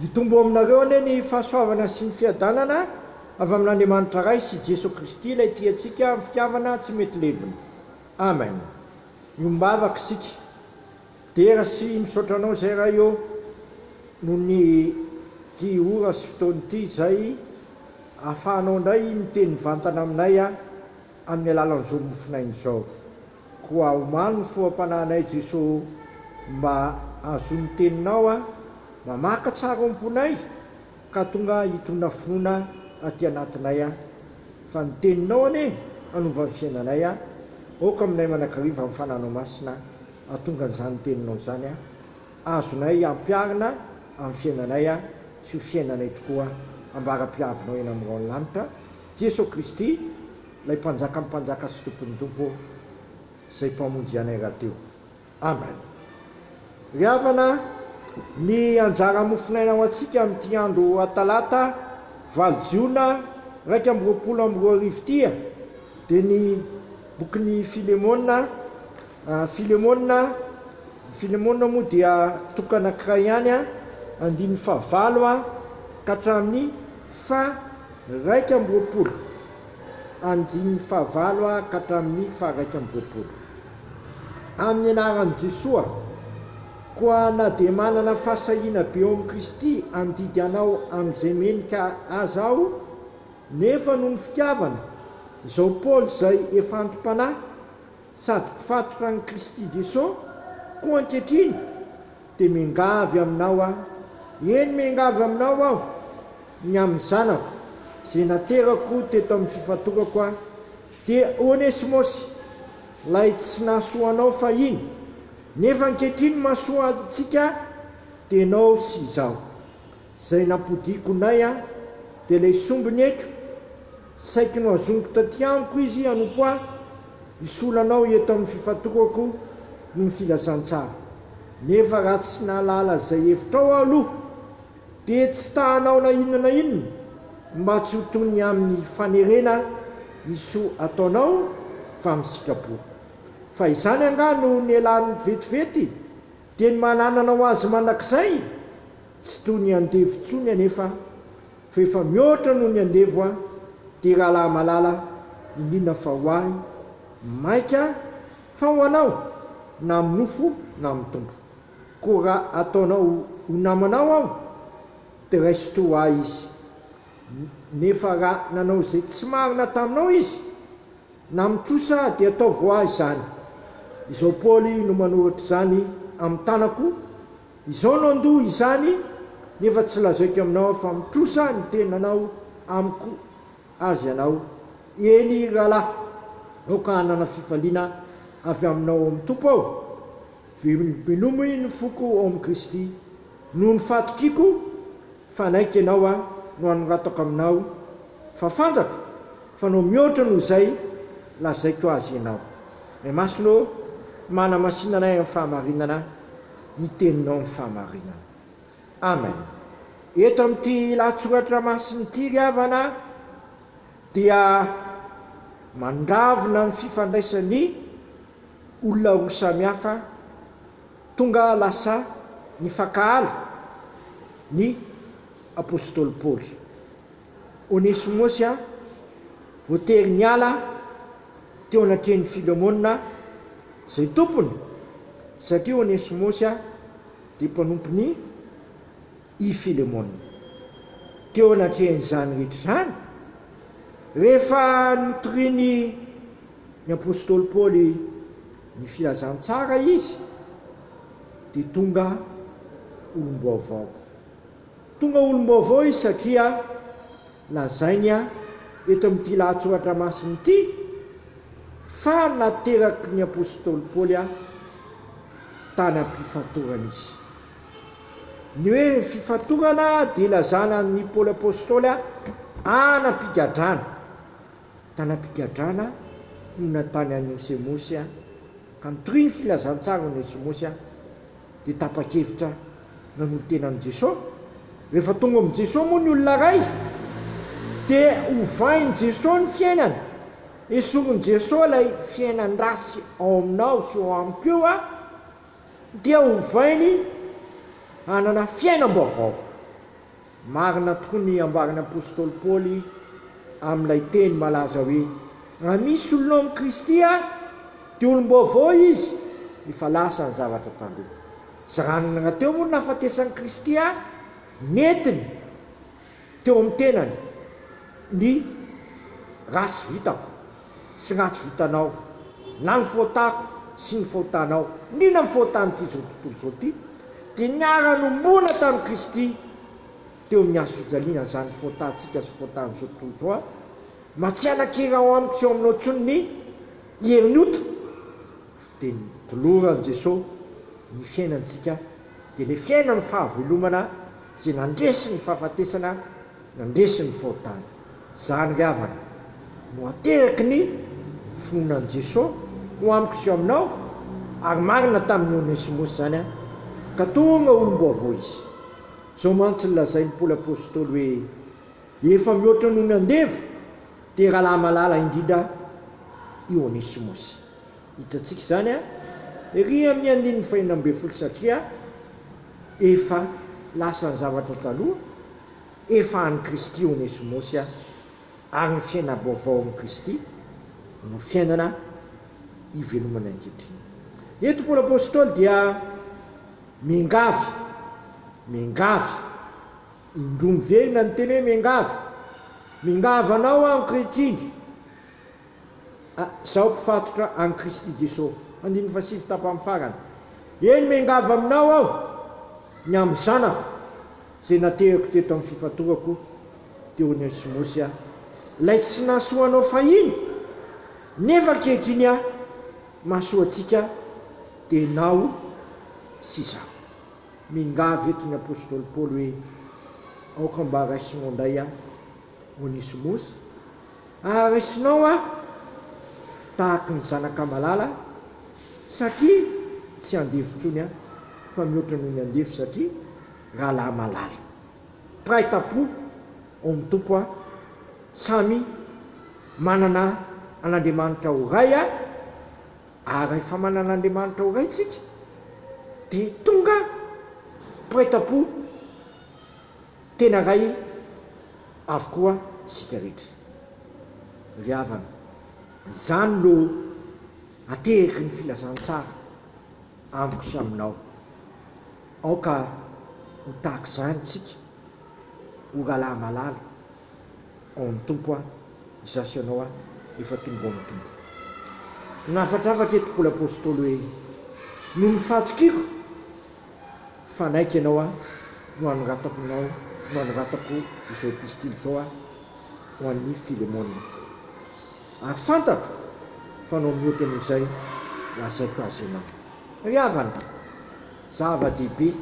Mitombo aminareo ane ny fahasoavana sy ny fiadanana avy amin'Andriamanitra ray sy Jesosy Kristy ilay tiantsika amin'ny fitiavana tsy mety levina. Amen. Iombavaka sika. Dera sy misaotra anao zay raha eo noho ny ty ora sy fotoan'ity zay ahafahanao indray miteny vantana aminay amin'ny alalan'izao mofinainy izao. Koa omaly ny foam-panahinay Jesosy mba azo ny teninao mamaka tsara omponay ka tonga hitona finoana aty anatinay fa ny teninao ane anova ny fiainanay oka aminay manakariva amin'ny fananao masina atonga n'izany teninao zany azonay ampiarina amin'ny fiainanay sy fiainanay tokoa ambara-piavinao eny amin'ny rano lanitra Jesosy Kristy lay mpanjaka mpanjaka sy tompon'ny tompo zay mpamonjy anay rahateo. Amen. Ry havana ny anjara mofinaina ho antsika amin'ity andro atalata 8 Jiona 2022 ity dia ny bokin'ny Filemona moa dia toka anankiray ihany 9 ka hatramin'ny 1 ka hatramin'ny 1 amin'ny anaran'i Jesosy. Koa na dia manana fahasahiana be eo amin'ny Kristy andidy anao amin'izay menika azy aho, nefa noho ny fitiavana izao Paoly izay efa antom-panahy sady mpifatroka ny Kristy Jesosy koa ankehitriny dia miangavy aminao miangavy aminao aho ny amin'ny zanako izay naterako teto amin'ny fifatorako dia Onesimosy lay tsy nahasoanao fahiny nefa ankehitriny mahasoa antsika dia ianao sy izaho izay nampodiko nay dia ilay sombiny eto saiko no azoniko taty amiko izy anompo isolanao eto amin'ny fifatorako noho ny filazantsara. Nefa raha tsy nahalala izay hevitrao aloha dia tsy tahanao na inona mba tsy ho tony amin'ny fanerena iso ataonao fa misikapo. Fa izany anga no ny elan'ny vetivety dia ny manananao azy mandrakizay tsy toy ny andevo tsony anefa fa efa mihoatra noho ny andevo dia rahalahy malala indrindra fa ho ahy maika fa ho anao na amin'ny nofo na amin'ny tombo. Koa raha ataonao ho namanao aho dia raisitro ho ahy izy, nefa raha nanao izay tsy marina taminao izy na mitrosa dia ataovy ho ahy izany. Izao Paoly no manoratra izany amin'ny tanako, izao no andoha izany nefa tsy lazaiko aminao fa mitrosa ny tenanao amiko azy ianao. Eny rahalahy, aoka hanana fifaliana avy aminao amin'ny tompo aho, velomy ny foko ao amin'ny Kristy noho ny fatokiako fa naika ianao no anoratako aminao fa fantatro fa no mihoatra noho izay lazaiko azy ianao. Ny masino manamasinanay amin'ny fahamarinana ny teninao amin'ny fahamarinana. Amen. Eto amin'ity lahatsoratra masiny ity ry havana dia mandravona ny fifandraisan'ny olona roa samihafa tonga lasa ny fakahala ny apôstôly Paoly. Onesimosy voatery niala teo anatrehan'ny Filemona zay tompony, satria Onesimosy dia mpanompony i Filemona. Teo anatrehan'izany rehetra izany rehefa nitoriny ny apôstôly Paoly ny filazantsara izy dia tonga olom-baovao. Tonga olom-baovao izy satria lazainy eto amin'ity lahatsoratra masiny ity fa nateraky ny apôstôly Paoly tany am-pifatorana izy. Ny hoe fifatorana dia lazana ny Paoly apôstôly anam-pigadrana. Tany am-pigadrana no natany any Onesimosy ka nitoriny filazantsara Onesimosy dia tapa-kevitra nanolona tenan'i Jesosy. Rehefa tonga amin'i Jesosy moa ny olona ray dia hovainy Jesosy ny fiainany, esoriny Jesosy ilay fiainany ratsy ao aminao sy ao amiko eo dia hovainy hanana fiainam-baovao. marina tokoa ny ambarany apôstôly Paoly amin'ilay teny malaza hoe raha misy olona amin'ny Kristy dia olom-baovao izy, efa lasa ny zavatra taloha. Zaranana teo moa nahafatesan'ny Kristy netiny teo amin'ny tenany ny ratsy vitako sy ratsy vitanao, na ny faotako sy ny faotanao, nina ny faotan'ity zao tontolo zao ty, dia niara-nombona tamin'ny Kristy teo amin'ny azo fijaliana zany faotantsika sy faotan'izao tontolo zao matsianakera ao amiko sy ao aminao tsony ny herinota. Dia nitoloran'i Jesosy ny fiainantsika, dia le fiainany fahavelomana zay nandresy ny fahafatesana, nandresy ny faotana. Zany ry havana no ateraky ny finoanan'i Jesosy ho amiko sy aminao, ary marina tamin'ny Onesimosy zany ka tonga olom-baovao izy. Zao mantsy lazain'ny Paoly apôstôly hoe efa mihoatra noho ny andeva dia rahalahy malala indrindra i Onesimosy. Hitantsika zany ery amin'ny andininy fahinambin'ny folo satria efa lasa ny zavatra taloha, efa any Kristy Onesimosy ary ny fiaina vaovao amin'ny Kristy no fiainana ivelomana ankehitriny. Eto Paoly apôstôly dia mingavy indromy verina ny teny hoe mingavy anao ankehitriny, zaho mpifatotra any Kristy Jesosy, 15 tapany farany. Eny mingavy aminao aho ny amin'ny zanako zay naterako teto amin'ny fifatorako teo Onesimosy lay tsy nahasoanao fahiny, nefa ankehitriny mahasoa antsika dia nao sy zaho. Mingavy eto ny apôstôly Paoly hoe aoka mba raisinao indray Onesimosy, raisinao tahaka ny zanaka malala, satria tsy andevontsony fa mihoatra noho ny andevo, satria rahalahy malala. Mpiray tapo ao amin'ny tompo samy manana an'Andriamanitra ho ray ary efa manana Andriamanitra ho ray tsika dia tonga mpiray tapo tena ray avokoa sika rehetra. Ry havana, zany no ateraky ny filazantsara amiko sy aminao. Aoka ho tahaka zany tsika, ho rahalahy malala ao amin'ny tompo zasy anao efa tonga ao amin'ny tompo. Nafatrafatra eto Paoly apôstôly hoe no nifatokiko fanaiky ianao no anoratako izao epistily zao ho an'ny Filemonina, ary fantatro fa nao mihoatra nohozay lazaiko azy ianao. Ry havana, zava-dehibe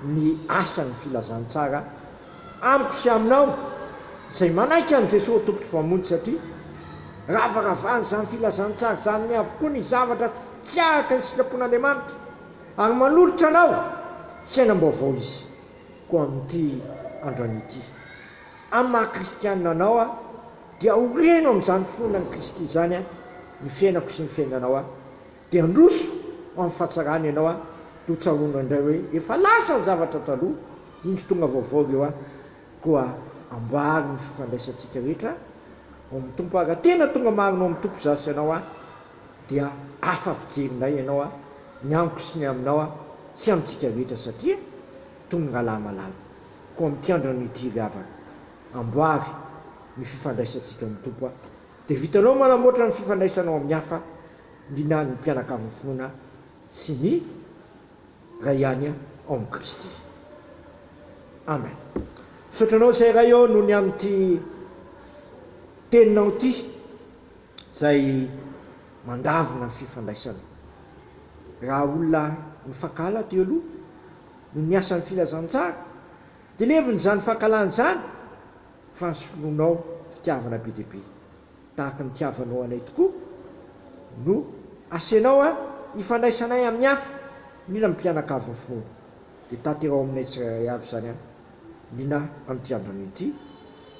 ny asan'ny filazantsara amiko sy aminao zay manaiky an' Jesosy tompotry mpamonjy, satria ravaravany zany filazantsara zany ny avokoa ny zavatra tsy ahaka ny sitrapon'Andriamanitra, ary manolotra anao fiainam-baovao izy ko amin'ity androany ity. Amin'ny maha kristianina anao dia horeno amin'izany finoanan'ny Kristy zany ny fiainako sy ny fiainanao dia androso amin'ny fahatsarany ianao to tsaroana indray hoe efa lasa ny zavatra taloha, indro tonga vaovao ireo koa amboary ny fifandraisantsika rehetra ao amin'ny tompo. Raha tena tonga marinao amin'ny tompo zasy ianao dia afa fijerinay ianao ny amiko sy ny aminao sy amintsika rehetra, satria tonga rahalahy malala. Ko amin'ity androany ity ry havana, amboary ny fifandraisantsika amin'ny tompo dia vitanao manamboatra ny fifandraisanao amin'ny hafa, indrindra ny mpianakavy ny finoana sy ny ray ihany ao amin'ny Kristy. Amen. Sotranao zay ray eo noho ny amin'ity teninao ity zay mandavina ny fifandraisana. Raha olona mifankala teo aloha no ny asan'ny filazantsara dia leviny zany fankalana zany fa nsoloanao fitiavana be dia be tahaka ny tiavanao anay tokoa no asenao hifandraisanay amin'ny hafa, mila mpianakavy ny finoana. Dia taterao aminay tsirairay avy zany nina amin'ity androany ity,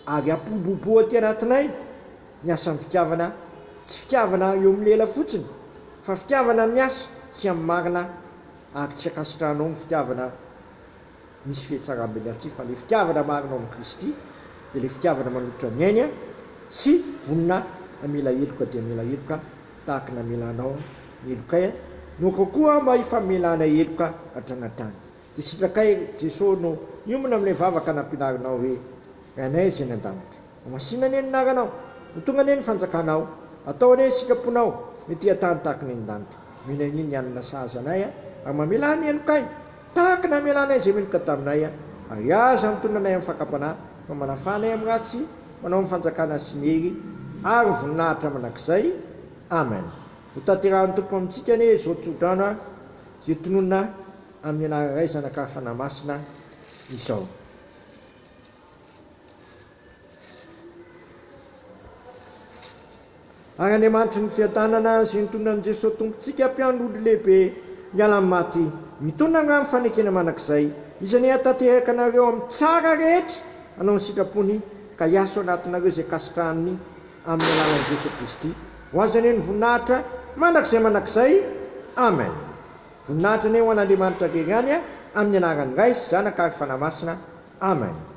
ary apobobo aty anatinay ny asan'ny fitiavana, tsy fitiavana eo amin'ny lela fotsiny fa fitiavana amin'ny asa sy amin'ny marina, ary tsy akasitranao ny fitiavana misy fihetsaram-bely tsy fa le fitiavana marinao amin'ny Kristy dia le fitiavana manotra ny ainy sy vonina mila eloka dia mila eloka tahaka na milanao ny elokay no kokoa mba ifamelana eloka atranatany dia sitrakay Jesosy no iomina amin'ilay vavaka nampinarinao hoe anay zay ny an-danitra masina ane ninaranao no tonga ane ny fanjakanao atao ane sikaponao mety atany tahaka ny an-danitra mino iny ny anina sazy anay ary mamelana ny elokay tahaka na melanay zay meloka taminay ary aza mitondra anay amin'ny fakapanahy fa manafanay amin'ny ratsy manao amin'ny fanjakana sy ny hery ary voninahitra manakizay amen ho tanterahan'ny tompo amintsika ane zao tsodrano zay tononona amin'ny anara iray zanakary fanahy masina izao. Ary Andriamanitry ny fiadanana zay nitonona an' Jesosy tompontsika mpiandro lehibe miala amin'ny maty mitondra amin'ny fanekena manakizay izany hatanteraka anareo amin'ny tsara rehetra anao ny sikapony ka hiaso anatinareo zay kasitrahany amin'ny alalan'i Jesosy Kristy ho azany ny voninahitra manakizay amen. Voninahitra ane ho an'Andriamanitra rery any amin'ny anaran'ny Ray sy Zanaka ary Fanahy Masina amen.